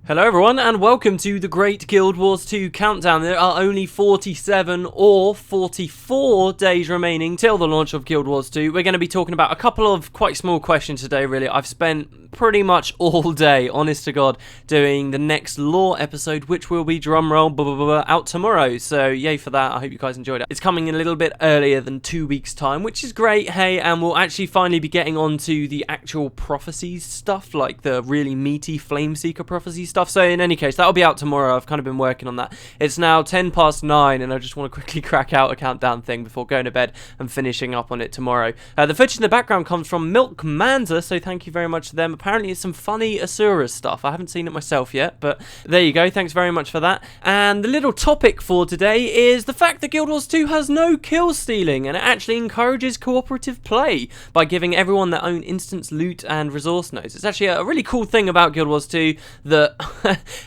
Hello everyone and welcome to the Great Guild Wars 2 Countdown. There are only 47 or 44 days remaining till the launch of Guild Wars 2. We're going to be talking about a couple of quite small questions today, really. I've spent pretty much all day, honest to God, doing the next lore episode, which will be, drumroll, out tomorrow. So yay for that. I hope you guys enjoyed it. It's coming a little bit earlier than 2 weeks' time, which is great, hey, and we'll actually finally be getting on to the actual prophecies stuff, like the really meaty Flameseeker prophecy stuff. So in any case, that'll be out tomorrow. I've kind of been working on that. It's now 9:10 and I just want to quickly crack out a countdown thing before going to bed and finishing up on it tomorrow. The footage in the background comes from Milk Manza, so thank you very much to them. Apparently it's some funny Asura stuff. I haven't seen it myself yet, but there you go. Thanks very much for that. And the little topic for today is the fact that Guild Wars 2 has no kill stealing, and it actually encourages cooperative play by giving everyone their own instance loot and resource nodes. It's actually a really cool thing about Guild Wars 2 that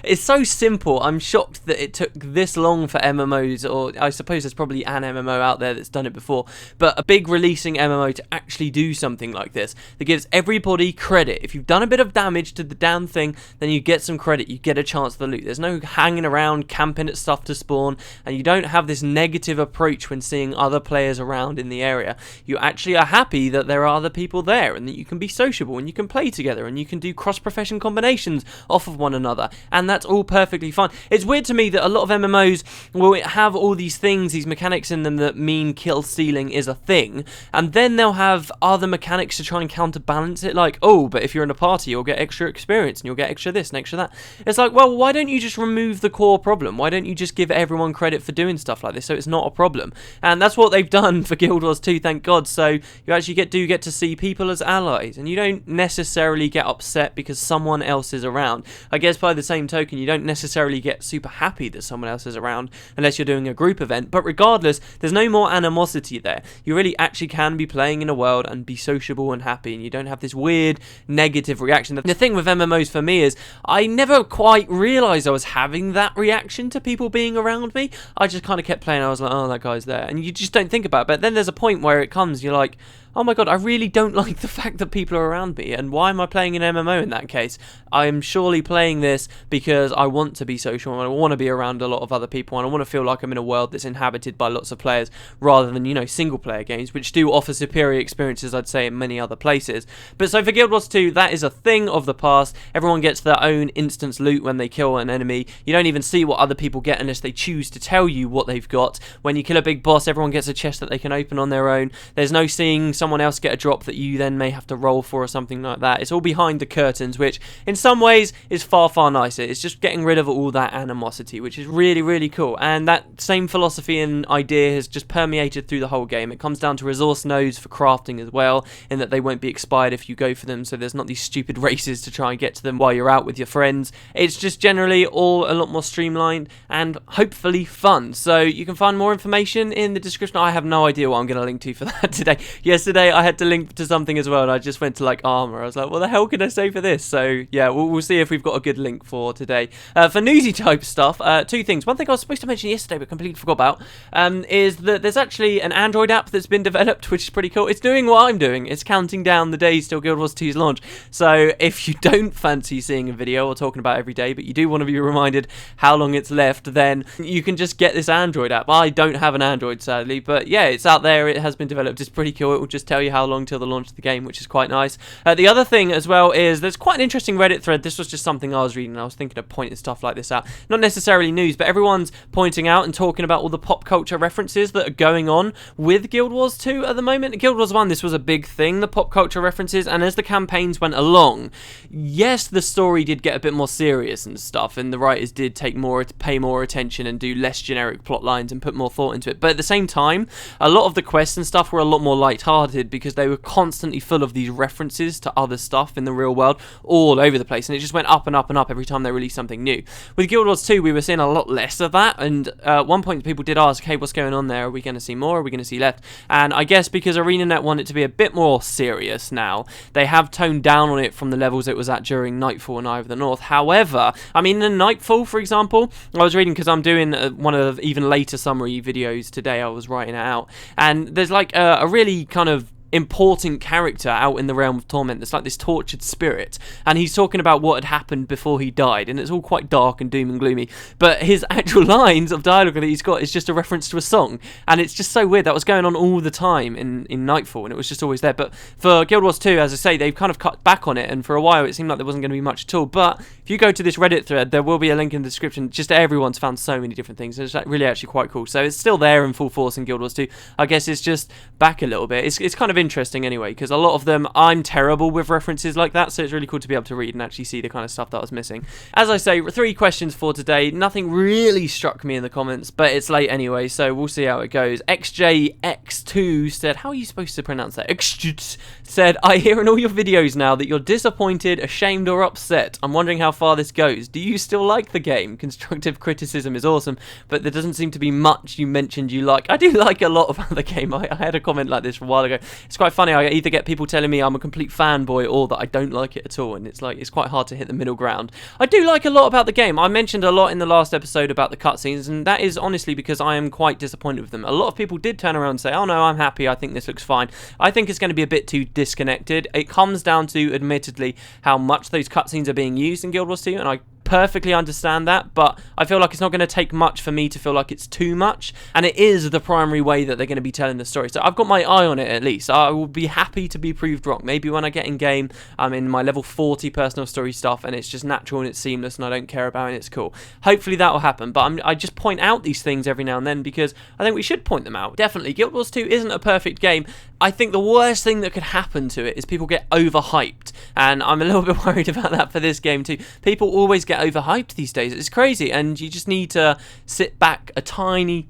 it's so simple. I'm shocked that it took this long for MMOs, or I suppose there's probably an MMO out there that's done it before, but a big releasing MMO to actually do something like this that gives everybody credit. If you've done a bit of damage to the damn thing, then you get some credit, you get a chance to loot. There's no hanging around camping at stuff to spawn, and you don't have this negative approach when seeing other players around in the area. You actually are happy that there are other people there and that you can be sociable and you can play together and you can do cross-profession combinations off of one another, and that's all perfectly fine. It's weird to me that a lot of MMOs will have all these things, these mechanics in them that mean kill stealing is a thing, and then they'll have other mechanics to try and counterbalance it, like, oh, but if you're in a party you'll get extra experience and you'll get extra this and extra that. It's like, well, why don't you just remove the core problem? Why don't you just give everyone credit for doing stuff like this so it's not a problem? And that's what they've done for Guild Wars 2, thank God. So you actually do get to see people as allies, and you don't necessarily get upset because someone else is around. I guess by the same token, you don't necessarily get super happy that someone else is around unless you're doing a group event, but regardless, there's no more animosity there. You really actually can be playing in a world and be sociable and happy, and you don't have this weird negative reaction. The thing with MMOs for me is I never quite realised I was having that reaction to people being around me. I just kind of kept playing. I was like, oh, that guy's there, and you just don't think about it. But then there's a point where it comes, you're like, oh my god, I really don't like the fact that people are around me, and why am I playing an MMO in that case? I am surely playing this because I want to be social, and I want to be around a lot of other people, and I want to feel like I'm in a world that's inhabited by lots of players, rather than, you know, single player games, which do offer superior experiences, I'd say, in many other places. But so for Guild Wars 2, that is a thing of the past. Everyone gets their own instance loot when they kill an enemy. You don't even see what other people get unless they choose to tell you what they've got. When you kill a big boss, everyone gets a chest that they can open on their own. There's no seeing someone else get a drop that you then may have to roll for or something like that. It's all behind the curtains, which in some ways is far, far nicer. It's just getting rid of all that animosity, which is really, really cool. And that same philosophy and idea has just permeated through the whole game. It comes down to resource nodes for crafting as well, in that they won't be expired if you go for them, so there's not these stupid races to try and get to them while you're out with your friends. It's just generally all a lot more streamlined and hopefully fun. So you can find more information in the description. I have no idea what I'm going to link to for that today. Yesterday I had to link to something as well, and I just went to like armor. I was like, what the hell can I say for this? So yeah, we'll see if we've got a good link for today. For newsy type stuff, two things. One thing I was supposed to mention yesterday but completely forgot about is that there's actually an Android app that's been developed, which is pretty cool. It's doing what I'm doing. It's counting down the days till Guild Wars 2's launch. So if you don't fancy seeing a video or talking about every day, but you do want to be reminded how long it's left, then you can just get this Android app. I don't have an Android, sadly, but yeah, it's out there. It has been developed. It's pretty cool. It will just tell you how long till the launch of the game, which is quite nice. The other thing as well is there's quite an interesting Reddit thread. This was just something I was reading, and I was thinking of pointing stuff like this out. Not necessarily news, but everyone's pointing out and talking about all the pop culture references that are going on with Guild Wars 2 at the moment. Guild Wars 1, this was a big thing, the pop culture references, and as the campaigns went along, yes, the story did get a bit more serious and stuff, and the writers did pay more attention and do less generic plot lines and put more thought into it. But at the same time, a lot of the quests and stuff were a lot more light-hearted because they were constantly full of these references to other stuff in the real world all over the place, and it just went up and up and up every time they released something new. With Guild Wars 2, we were seeing a lot less of that, and at one point people did ask, hey, what's going on there? Are we going to see more? Are we going to see less? And I guess because ArenaNet wanted to be a bit more serious now, they have toned down on it from the levels it was at during Nightfall and Eye of the North. However, I mean, in Nightfall, for example, I was reading, because I'm doing one of even later summary videos today, I was writing it out, and there's like a really kind of important character out in the realm of torment. It's like this tortured spirit, and he's talking about what had happened before he died, and it's all quite dark and doom and gloomy, but his actual lines of dialogue that he's got is just a reference to a song, and it's just so weird. That was going on all the time in Nightfall, and it was just always there. But for Guild Wars 2, as I say, they've kind of cut back on it, and for a while it seemed like there wasn't going to be much at all. But if you go to this Reddit thread, there will be a link in the description. Just everyone's found so many different things. It's really actually quite cool. So it's still there in full force in Guild Wars 2. I guess it's just back a little bit. It's kind of interesting anyway, because a lot of them, I'm terrible with references like that, so it's really cool to be able to read and actually see the kind of stuff that I was missing. As I say, 3 questions for today. Nothing really struck me in the comments, but it's late anyway, so we'll see how it goes. XJX2 said, how are you supposed to pronounce that? Said, I hear in all your videos now that you're disappointed, ashamed, or upset. I'm wondering how far this goes. Do you still like the game? Constructive criticism is awesome, but there doesn't seem to be much you mentioned you like. I do like a lot about the game. I had a comment like this a while ago. It's quite funny. I either get people telling me I'm a complete fanboy or that I don't like it at all, and it's quite hard to hit the middle ground. I do like a lot about the game. I mentioned a lot in the last episode about the cutscenes, and that is honestly because I am quite disappointed with them. A lot of people did turn around and say, oh no, I'm happy, I think this looks fine. I think it's going to be a bit too disconnected. It comes down to, admittedly, how much those cutscenes are being used in Guild Wars 2, and I perfectly understand that, but I feel like it's not going to take much for me to feel like it's too much, and it is the primary way that they're going to be telling the story, so I've got my eye on it at least. I will be happy to be proved wrong. Maybe when I get in game, I'm in my level 40 personal story stuff, and it's just natural and it's seamless and I don't care about it and it's cool. Hopefully that will happen, but I just point out these things every now and then because I think we should point them out. Definitely, Guild Wars 2 isn't a perfect game. I think the worst thing that could happen to it is people get overhyped, and I'm a little bit worried about that for this game too. People always get overhyped these days. It's crazy, and you just need to sit back a tiny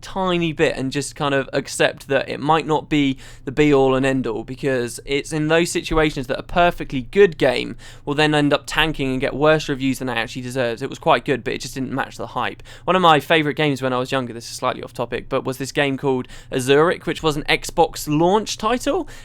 bit and just kind of accept that it might not be the be-all and end-all, because it's in those situations that a perfectly good game will then end up tanking and get worse reviews than it actually deserves. It was quite good, but it just didn't match the hype. One of my favourite games when I was younger, this is slightly off topic, but was this game called Azuric, which was an Xbox launch title,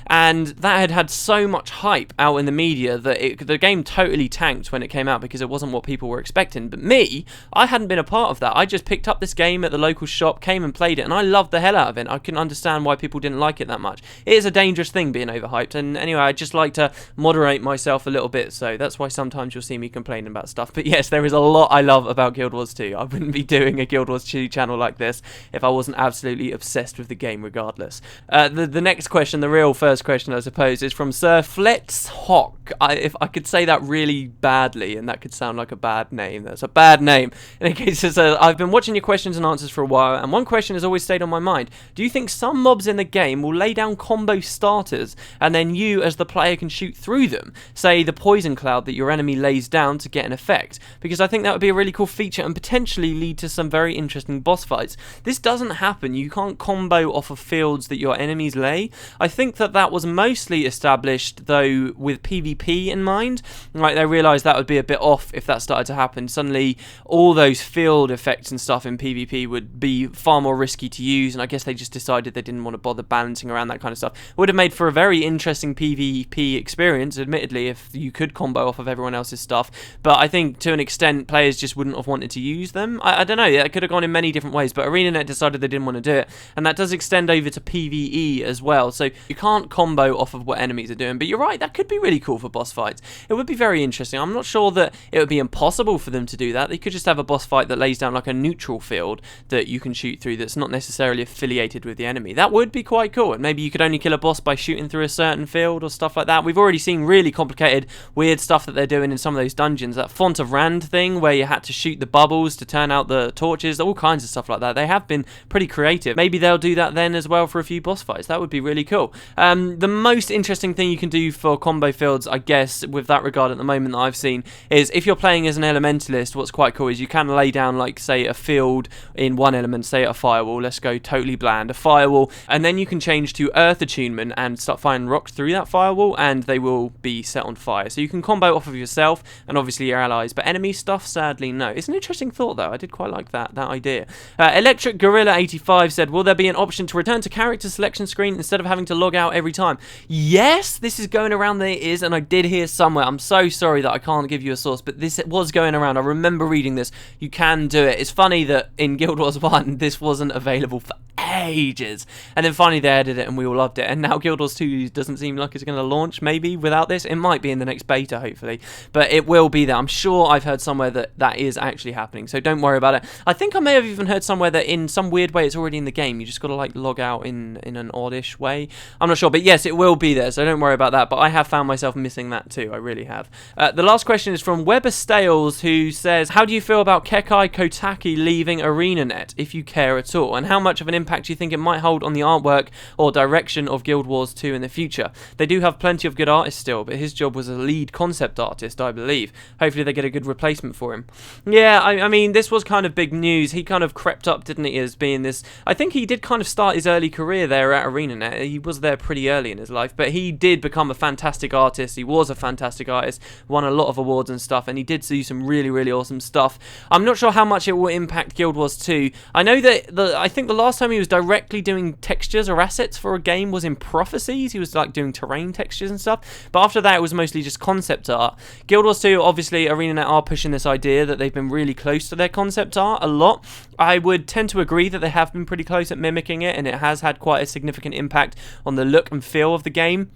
and that had so much hype out in the media that the game totally tanked when it came out because it wasn't what people were expecting. But me, I hadn't been a part of that. I just picked up this game at the local shop, came and played it, and I loved the hell out of it. I couldn't understand why people didn't like it that much. It is a dangerous thing being overhyped, and anyway, I just like to moderate myself a little bit, so that's why sometimes you'll see me complaining about stuff. But yes, there is a lot I love about Guild Wars 2. I wouldn't be doing a Guild Wars 2 channel like this if I wasn't absolutely obsessed with the game regardless. The next question, the real first question I suppose, is from Sir Fletz Hock. If I could say that really badly, and that could sound like a bad name, that's a bad name. In any case, it says, I've been watching your questions and answers for a while, and one question has always stayed on my mind. Do you think some mobs in the game will lay down combo starters, and then you as the player can shoot through them? Say the poison cloud that your enemy lays down to get an effect, because I think that would be a really cool feature and potentially lead to some very interesting boss fights. This doesn't happen. You can't combo off of fields that your enemies lay. I think that was mostly established though with PvP in mind. Like they realised that would be a bit off if that started to happen. Suddenly all those field effects and stuff in PvP would be far more risky to use, and I guess they just decided they didn't want to bother balancing around that kind of stuff. It would have made for a very interesting PvP experience, admittedly, if you could combo off of everyone else's stuff, but I think to an extent players just wouldn't have wanted to use them. I don't know, it could have gone in many different ways, but ArenaNet decided they didn't want to do it, and that does extend over to PvE as well, so you can't combo off of what enemies are doing. But you're right, that could be really cool for boss fights. It would be very interesting. I'm not sure that it would be impossible for them to do that. They could just have a boss fight that lays down like a neutral field that you can shoot through that's not necessarily affiliated with the enemy. That would be quite cool, and maybe you could only kill a boss by shooting through a certain field or stuff like that. We've already seen really complicated, weird stuff that they're doing in some of those dungeons. That Font of Rand thing where you had to shoot the bubbles to turn out the torches, all kinds of stuff like that. They have been pretty creative. Maybe they'll do that then as well for a few boss fights. That would be really cool. The most interesting thing you can do for combo fields, I guess, with that regard at the moment that I've seen, is if you're playing as an elementalist, what's quite cool is you can lay down, like, say, a field in one element, say a firewall, let's go totally bland, a firewall, and then you can change to earth attunement and start firing rocks through that firewall, and they will be set on fire. So you can combo off of yourself and obviously your allies, but enemy stuff, sadly, no. It's an interesting thought, though. I did quite like that idea. Electric Gorilla 85 said, will there be an option to return to character selection screen instead of having to to log out every time. Yes, this is going around that it is, and I did hear somewhere, I'm so sorry that I can't give you a source, but this was going around. I remember reading this. You can do it. It's funny that in Guild Wars 1, this wasn't available for ages, and then finally they added it and we all loved it, and now Guild Wars 2 doesn't seem like it's going to launch maybe without this. It might be in the next beta hopefully, but it will be there. I'm sure I've heard somewhere that that is actually happening, so don't worry about it. I think I may have even heard somewhere that in some weird way it's already in the game. You just got to like log out in an oddish way. I'm not sure, but yes, it will be there, so don't worry about that. But I have found myself missing that too. I really have. The last question is from Weber Stales, who says, how do you feel about Kekai Kotaki leaving ArenaNet, if you care at all, and how much of an impact do you think it might hold on the artwork or direction of Guild Wars 2 in the future? They do have plenty of good artists still, but his job was a lead concept artist, I believe. Hopefully they get a good replacement for him. Yeah, I mean, this was kind of big news. He kind of crept up, didn't he, as being this... I think he did kind of start his early career there at ArenaNet. He was there pretty early in his life, but he did become a fantastic artist. He was a fantastic artist, won a lot of awards and stuff, and he did do some really, really awesome stuff. I'm not sure how much it will impact Guild Wars 2. I know that I think the last time he was directly doing textures or assets for a game was in Prophecies. He was like doing terrain textures and stuff, but after that it was mostly just concept art. Guild Wars 2, obviously ArenaNet are pushing this idea that they've been really close to their concept art a lot. I would tend to agree that they have been pretty close at mimicking it, and it has had quite a significant impact on the look and feel of the game,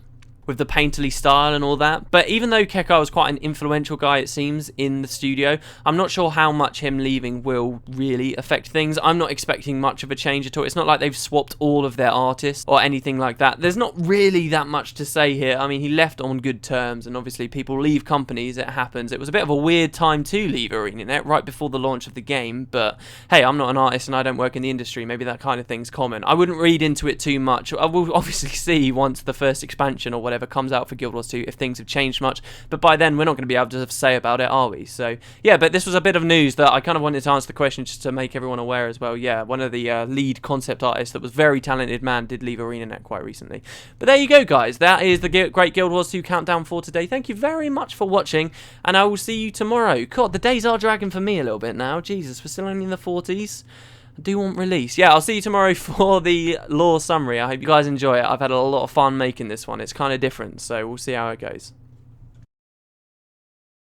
with the painterly style and all that. But even though Kekai was quite an influential guy, it seems, in the studio, I'm not sure how much him leaving will really affect things. I'm not expecting much of a change at all. It's not like they've swapped all of their artists or anything like that. There's not really that much to say here. I mean, he left on good terms, and obviously people leave companies, it happens. It was a bit of a weird time to leave ArenaNet, right before the launch of the game, but hey, I'm not an artist and I don't work in the industry. Maybe that kind of thing's common. I wouldn't read into it too much. I will obviously see once the first expansion or whatever comes out for Guild Wars 2 if things have changed much, but by then we're not going to be able to say about it, are we? So yeah, but this was a bit of news that I kind of wanted to answer the question just to make everyone aware as well. Yeah, one of the lead concept artists that was very talented man did leave ArenaNet quite recently. But there you go, guys. That is the Great Guild Wars 2 countdown for today. Thank you very much for watching, and I will see you tomorrow. God, the days are dragging for me a little bit now. Jesus, we're still only in the 40s. I do want release. Yeah, I'll see you tomorrow for the lore summary. I hope you guys enjoy it. I've had a lot of fun making this one. It's kind of different, so we'll see how it goes.